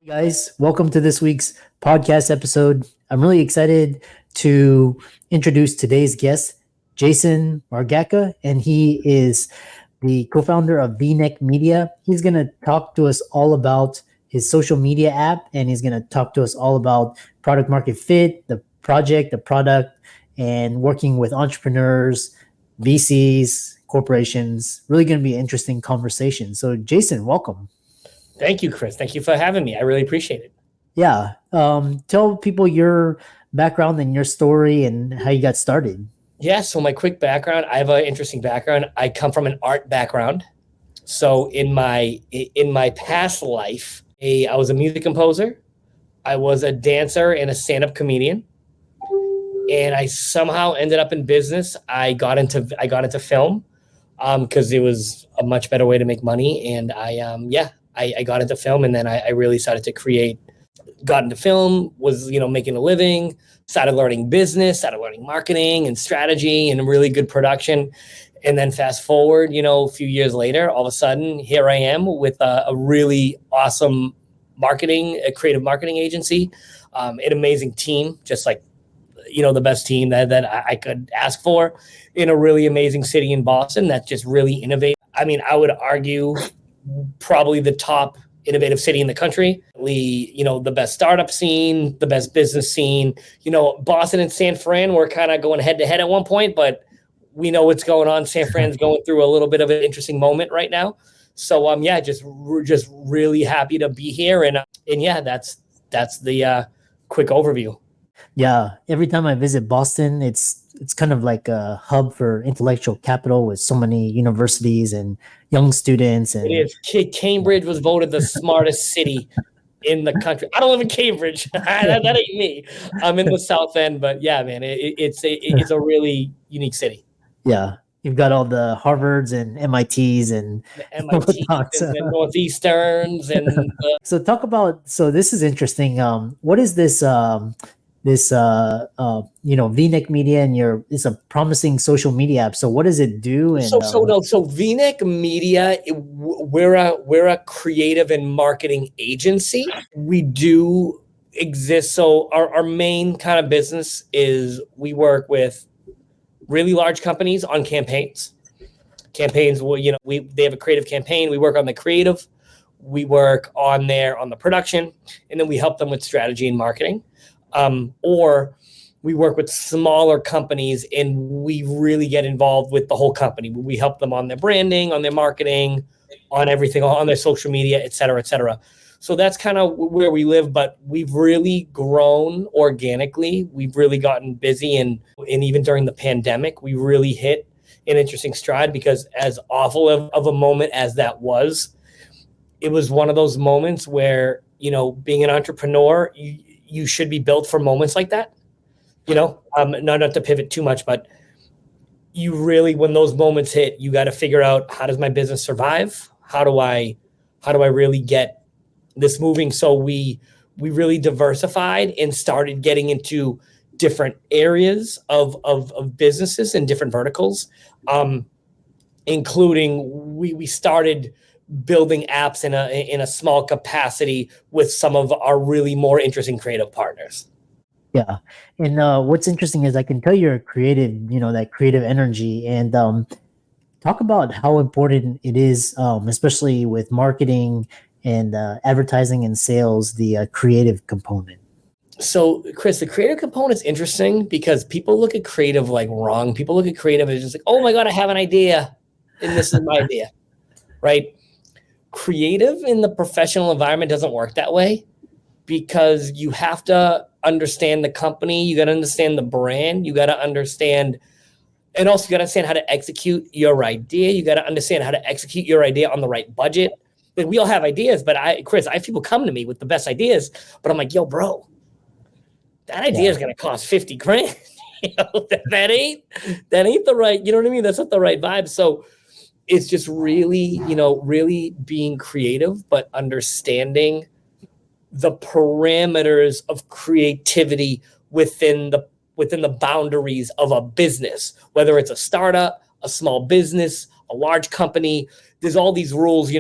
Hey guys, welcome to this week's podcast episode. I'm really excited to introduce today's guest, Jason Margaca, and he is the co-founder of Vneck Media. He's going to talk to us all about his social media app, and he's going to talk to us all about product market fit, the project, the product, and working with entrepreneurs, VCs, corporations. Really going to be an interesting conversation. So, Jason, welcome. Thank you, Chris. Thank you for having me. I really appreciate it. Yeah. Tell people your background and your story and how you got started. Yeah, so my quick background, I have an interesting background. I come from an art background. So in my past life, I was a music composer. I was a dancer and a stand-up comedian. And I somehow ended up in business. I got into film because it was a much better way to make money. And I got into film, and then I really started to got into film, was, making a living, started learning business, started learning marketing and strategy and really good production. And then fast forward, a few years later, all of a sudden, here I am with a really awesome creative marketing agency, an amazing team, just like, the best team that I could ask for in a really amazing city in Boston that just really innovates. I mean, I would argue probably the top innovative city in the country, the best startup scene, the best business scene. Boston and San Fran were kind of going head to head at one point, but we know what's going on. San Fran's going through a little bit of an interesting moment right now. So, just really happy to be here. And yeah, that's the quick overview. Yeah. Every time I visit Boston, it's kind of like a hub for intellectual capital with so many universities and young students. And it is. Cambridge was voted the smartest city in the country. I don't live in Cambridge. that ain't me. I'm in the South End, but yeah, man, it's a really unique city. Yeah. You've got all the Harvards and MITs and MITs and the Northeasterns and so talk about. So this is interesting. What is this? Vneck Media, and it's a promising social media app. So what does it do? And so Vneck Media, we're a creative and marketing agency. We do exist. So our main kind of business is we work with really large companies on campaigns. They have a creative campaign. We work on the creative. We work on the production, and then we help them with strategy and marketing. Or we work with smaller companies and we really get involved with the whole company. We help them on their branding, on their marketing, on everything, on their social media, et cetera, et cetera. So that's kind of where we live, but we've really grown organically. We've really gotten busy, and even during the pandemic, we really hit an interesting stride, because as awful of a moment as that was, it was one of those moments where, being an entrepreneur, you should be built for moments like that, not to pivot too much, but you really, when those moments hit, you got to figure out, how does my business survive? How do I really get this moving? So we really diversified and started getting into different areas of businesses and different verticals, including we started building apps in a small capacity with some of our really more interesting creative partners. Yeah. And what's interesting is I can tell you're a creative, that creative energy, and talk about how important it is, especially with marketing and advertising and sales, the creative component. So, Chris, the creative component is interesting because people look at creative like wrong. People look at creative as just like, oh my God, I have an idea, and this is my idea, right? Creative in the professional environment doesn't work that way, because you have to understand the company, you got to understand the brand, you got to understand, and also you got to understand how to execute your idea. You got to understand how to execute your idea on the right budget. Like, we all have ideas, but I have people come to me with the best ideas, but I'm like, yo, bro, that idea is going to cost 50 grand. That ain't the right, you know what I mean? That's not the right vibe. So it's just really, really being creative, but understanding the parameters of creativity within the boundaries of a business, whether it's a startup, a small business, a large company. There's all these rules,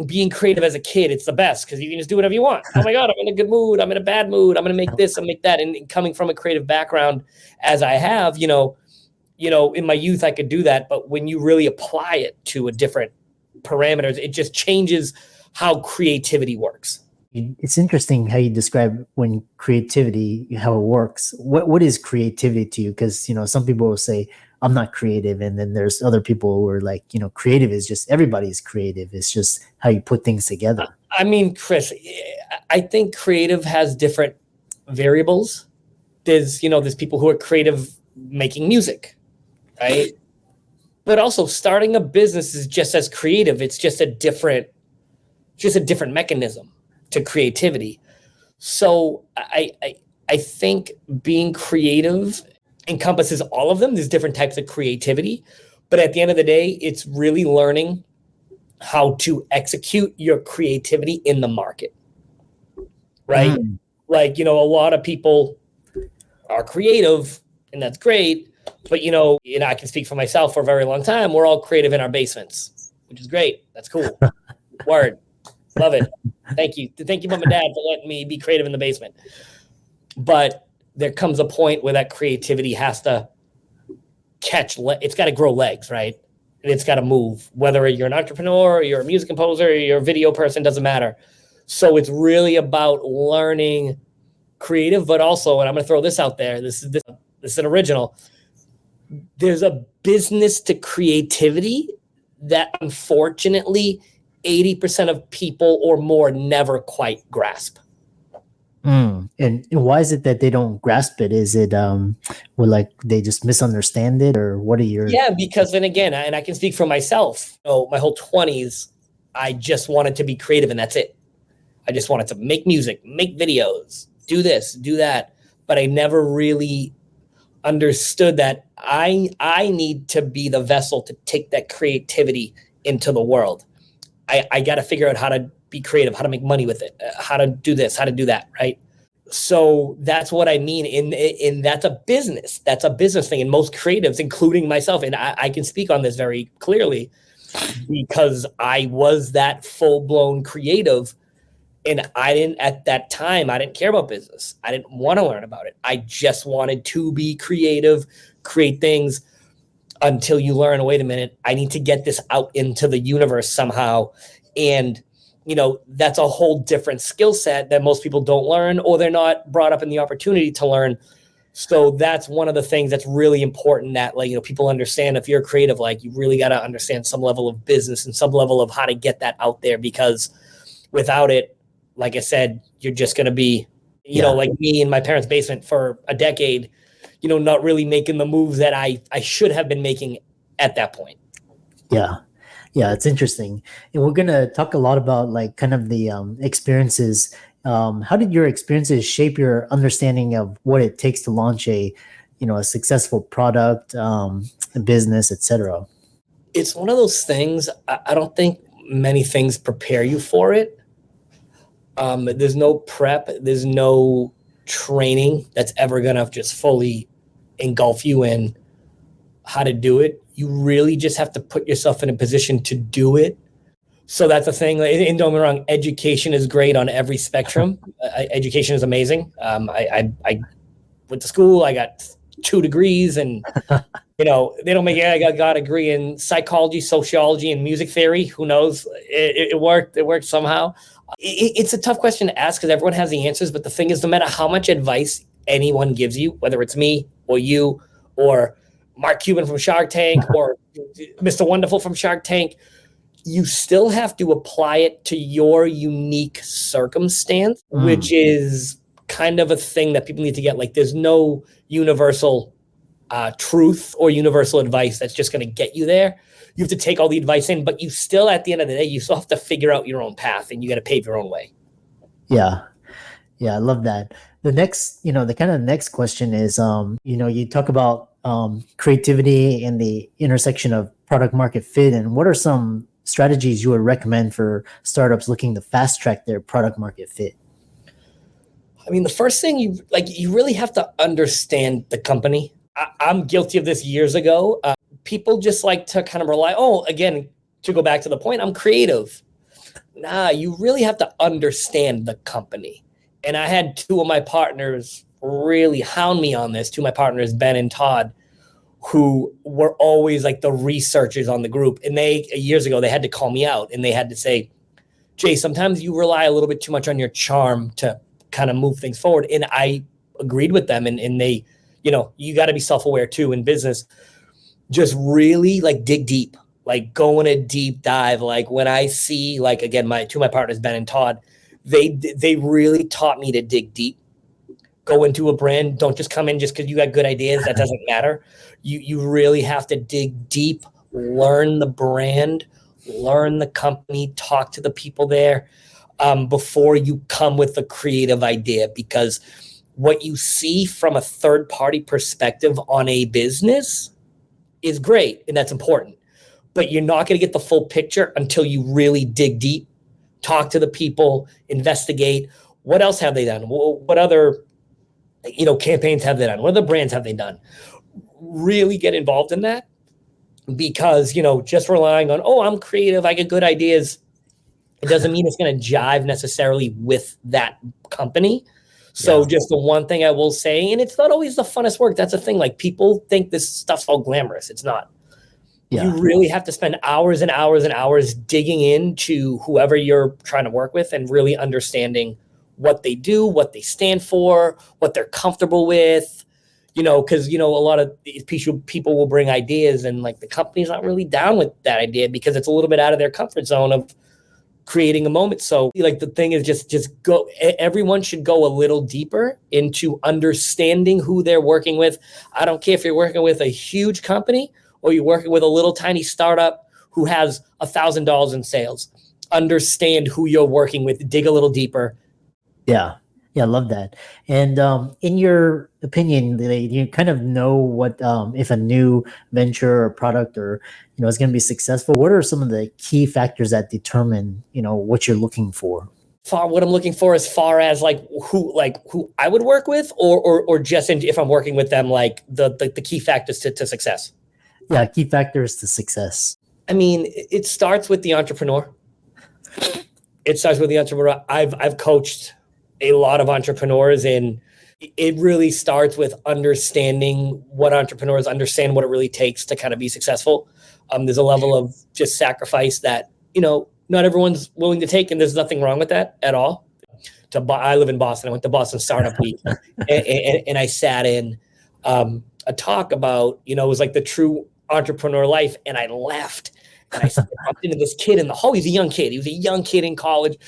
being creative as a kid, it's the best because you can just do whatever you want. Oh my God, I'm in a good mood. I'm in a bad mood. I'm going to make this and make that. And coming from a creative background as I have, in my youth, I could do that. But when you really apply it to a different parameters, it just changes how creativity works. It's interesting how you describe when creativity, how it works. What is creativity to you? Because, some people will say, I'm not creative. And then there's other people who are like, creative is just, everybody's creative. It's just how you put things together. I mean, Chris, I think creative has different variables. There's people who are creative making music, right? But also starting a business is just as creative. It's just a different mechanism to creativity. So I think being creative encompasses all of them. There's different types of creativity, but at the end of the day, it's really learning how to execute your creativity in the market, right? Like, a lot of people are creative and that's great, but I can speak for myself for a very long time. We're all creative in our basements, which is great. That's cool. Word. Love it. Thank you, Mom and Dad, for letting me be creative in the basement. But there comes a point where that creativity has to it's got to grow legs, right? And it's got to move, whether you're an entrepreneur, or you're a music composer, or you're a video person, doesn't matter. So it's really about learning creative, but also, and I'm going to throw this out there, this is an original. There's a business to creativity that unfortunately 80% of people or more never quite grasp. And why is it that they don't grasp it? Is it like they just misunderstand it, or what are your? Yeah, because then again, and I can speak for myself. My whole 20s, I just wanted to be creative, and that's it. I just wanted to make music, make videos, do this, do that, but I never really understood that I need to be the vessel to take that creativity into the world. I got to figure out how to be creative, how to make money with it, how to do this, how to do that, right? So that's what I mean. In that's a business. That's a business thing. And most creatives, including myself, and I can speak on this very clearly because I was that full-blown creative. And at that time, I didn't care about business. I didn't want to learn about it. I just wanted to be creative, create things until you learn, wait a minute, I need to get this out into the universe somehow. And, that's a whole different skill set that most people don't learn, or they're not brought up in the opportunity to learn. So that's one of the things that's really important that, people understand. If you're creative, you really got to understand some level of business and some level of how to get that out there, because without it, like I said, you're just going to be, like me in my parents' basement for a decade, not really making the moves that I should have been making at that point. Yeah, it's interesting. And we're going to talk a lot about kind of the experiences. How did your experiences shape your understanding of what it takes to launch a successful product, a business, etc.? It's one of those things, I don't think many things prepare you for it. There's no prep, there's no training that's ever going to just fully engulf you in how to do it. You really just have to put yourself in a position to do it. So that's the thing. And don't get me wrong, education is great on every spectrum. Education is amazing. I went to school, I got 2 degrees, and they don't make it. I got a degree in psychology, sociology, and music theory. Who knows? It worked. It worked somehow. It's a tough question to ask because everyone has the answers. But the thing is, no matter how much advice anyone gives you, whether it's me or you or Mark Cuban from Shark Tank or Mr. Wonderful from Shark Tank, you still have to apply it to your unique circumstance, which is kind of a thing that people need to get. There's no universal truth or universal advice that's just going to get you there. You have to take all the advice in, but you still, at the end of the day, you still have to figure out your own path, and you got to pave your own way. Yeah, I love that. The next, the kind of next question is, you talk about creativity and the intersection of product market fit, and what are some strategies you would recommend for startups looking to fast track their product market fit? I mean, the first thing you really have to understand the company. I'm guilty of this years ago. People just like to kind of rely, again, to go back to the point, I'm creative. Nah, you really have to understand the company. And I had two of my partners really hound me on this, two of my partners, Ben and Todd, who were always like the researchers on the group. And years ago, they had to call me out and they had to say, Jay, sometimes you rely a little bit too much on your charm to kind of move things forward. And I agreed with them. And they, you got to be self-aware too in business. Just really like dig deep, like go in a deep dive. Like when I see, like, again, two of my partners, Ben and Todd, they really taught me to dig deep. Go into a brand. Don't just come in just because you got good ideas. That doesn't matter. You really have to dig deep, learn the brand, learn the company, talk to the people there before you come with a creative idea. Because what you see from a third-party perspective on a business is great, and that's important. But you're not going to get the full picture until you really dig deep, talk to the people, investigate. What else have they done? What other campaigns have they done? What other brands have they done? Really get involved in that, because, just relying on, oh, I'm creative, I get good ideas, it doesn't mean it's going to jive necessarily with that company. So just the one thing I will say, and it's not always the funnest work. That's the thing. Like, people think this stuff's all glamorous. It's not. Yeah. You really have to spend hours and hours and hours digging into whoever you're trying to work with and really understanding what they do, what they stand for, what they're comfortable with, because, a lot of these people will bring ideas and like the company's not really down with that idea because it's a little bit out of their comfort zone of creating a moment. So like the thing is just go, everyone should go a little deeper into understanding who they're working with. I don't care if you're working with a huge company or you're working with a little tiny startup who has $1,000 in sales. Understand who you're working with, dig a little deeper. Yeah, I love that. And in your opinion, you kind of know what if a new venture or product or is going to be successful. What are some of the key factors that determine what you're looking for? What I'm looking for as far as who I would work with, or just if I'm working with them, like the key factors to success. Yeah, key factors to success. I mean, it starts with the entrepreneur. I've coached a lot of entrepreneurs, and it really starts with understanding what entrepreneurs understand, what it really takes to kind of be successful. There's a level of just sacrifice that, not everyone's willing to take, and there's nothing wrong with that at all. I live in Boston. I went to Boston Startup Week, and I sat in a talk about, it was like the true entrepreneur life, and I left. And I bumped into this kid in the hall. He's a young kid. He was a young kid in college.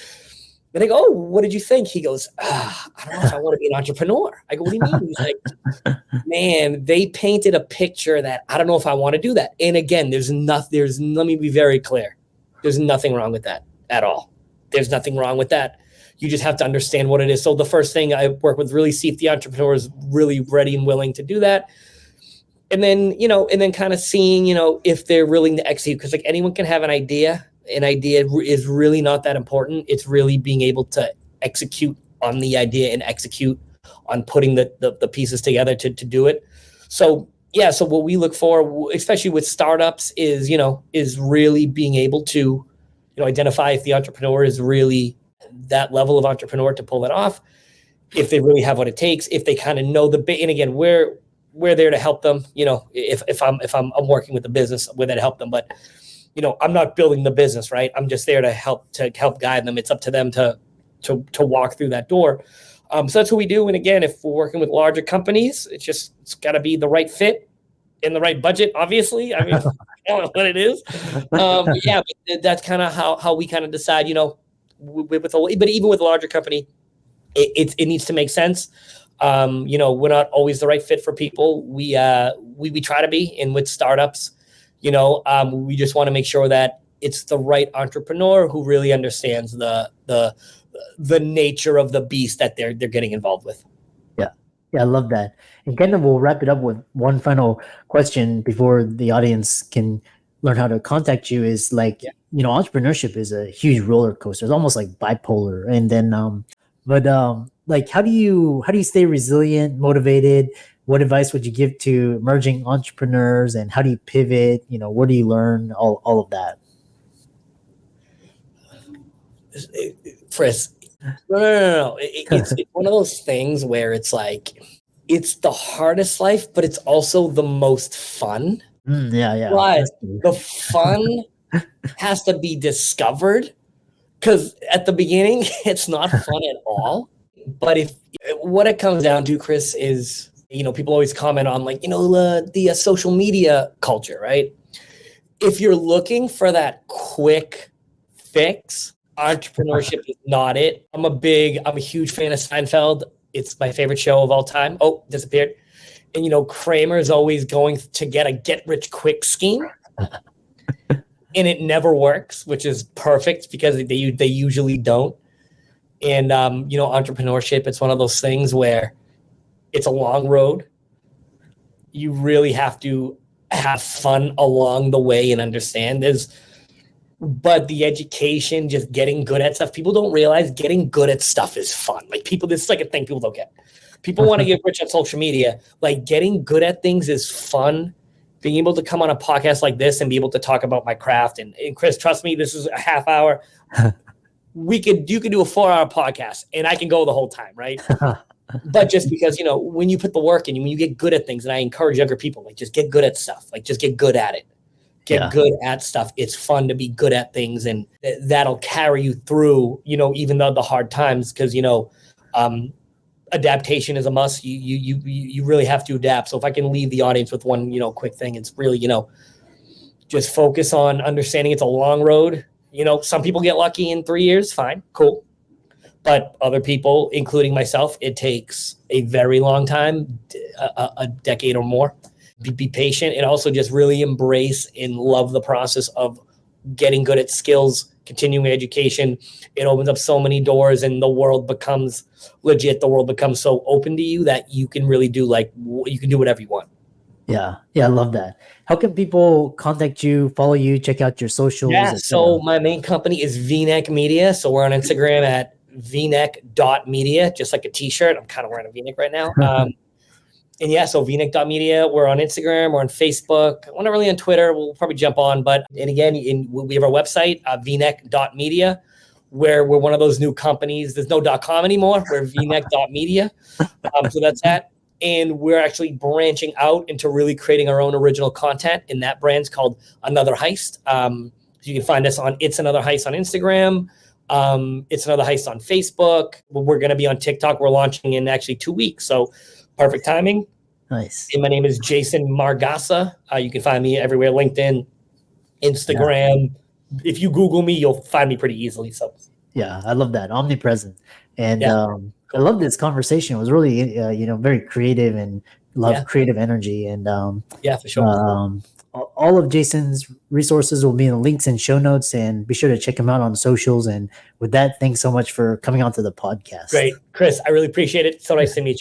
And I go, oh, what did you think? He goes, I don't know if I want to be an entrepreneur. I go, what do you mean? He's like, man, they painted a picture that I don't know if I want to do that. And again, let me be very clear. There's nothing wrong with that at all. There's nothing wrong with that. You just have to understand what it is. So the first thing I work with, really see if the entrepreneur is really ready and willing to do that. And then, kind of seeing, if they're willing to execute, because like anyone can have an idea. An idea is really not that important. It's really being able to execute on the idea and execute on putting the pieces together to do it. So what we look for, especially with startups, is really being able to, identify if the entrepreneur is really that level of entrepreneur to pull it off, if they really have what it takes, if they kind of know and again, we're there to help them. If I'm working with the business, we're there to help them, but I'm not building the business, right? I'm just there to help guide them. It's up to them to walk through that door. So that's what we do. And again, if we're working with larger companies, it's got to be the right fit and the right budget, obviously. I mean, I don't know what it is. But that's kind of how we kind of decide, but even with a larger company, it needs to make sense. We're not always the right fit for people. We try to be, and with startups, we just want to make sure that it's the right entrepreneur who really understands the nature of the beast that they're getting involved with. Yeah, I love that. And kind of we'll wrap it up with one final question before the audience can learn how to contact you. Is like, entrepreneurship is a huge roller coaster. It's almost like bipolar. And then, like, how do you stay resilient, motivated? What advice would you give to emerging entrepreneurs, and how do you pivot? What do you learn? All of that. Chris, no. It's one of those things where it's like, it's the hardest life, but it's also the most fun. Yeah. But the fun has to be discovered, because at the beginning, it's not fun at all. But what it comes down to, Chris, is, people always comment on, like, the social media culture, right? If you're looking for that quick fix, entrepreneurship is not it. I'm a huge fan of Seinfeld. It's my favorite show of all time. Oh, disappeared. And Kramer's always going to get a get rich quick scheme. And it never works, which is perfect, because they usually don't. And entrepreneurship, it's one of those things where it's a long road. You really have to have fun along the way and understand this. But the education, just getting good at stuff, people don't realize getting good at stuff is fun. Like, this is like a thing people don't get. People want to get rich on social media. Like, getting good at things is fun. Being able to come on a podcast like this and be able to talk about my craft. And Chris, trust me, this is a half hour. You could do a 4-hour podcast and I can go the whole time, right? But just because, when you put the work in, when you get good at things, and I encourage younger people, like, just get good at stuff. Like, just get good at it. Get good at stuff. It's fun to be good at things, and that'll carry you through, even though the hard times, because, adaptation is a must. You really have to adapt. So if I can leave the audience with one, quick thing, it's really, just focus on understanding it's a long road. Some people get lucky in 3 years. Fine, cool. But other people, including myself, it takes a very long time, a decade or more. Be patient, and also just really embrace and love the process of getting good at skills, continuing education. It opens up so many doors, and the world becomes legit. The world becomes so open to you that you can really do, you can do whatever you want. Yeah, I love that. How can people contact you, follow you, check out your socials? Yeah, so my main company is Vneck Media. So we're on Instagram at vneck.media, just like a t-shirt. I'm kind of wearing a V-neck right now. And yeah, so vneck.media, we're on Instagram, we're on Facebook. We're not really on Twitter. We'll probably jump on. And again, we have our website, vneck.media, where we're one of those new companies. There's no .com anymore. We're vneck.media. So that's that. And we're actually branching out into really creating our own original content. And that brand's called Another Heist. So you can find us on It's Another Heist on Instagram. It's Another Heist on Facebook. We're going to be on TikTok. We're launching in actually 2 weeks. So perfect timing. Nice. And my name is Jason Margaca. You can find me everywhere: LinkedIn, Instagram. Yeah. If you Google me, you'll find me pretty easily. So yeah, I love that. Omnipresent. And cool. I love this conversation. It was really, very creative, and love creative energy. And for sure. All of Jason's resources will be in the links and show notes, and be sure to check him out on socials. And with that, thanks so much for coming on to the podcast. Great. Chris, I really appreciate it. So nice to meet you.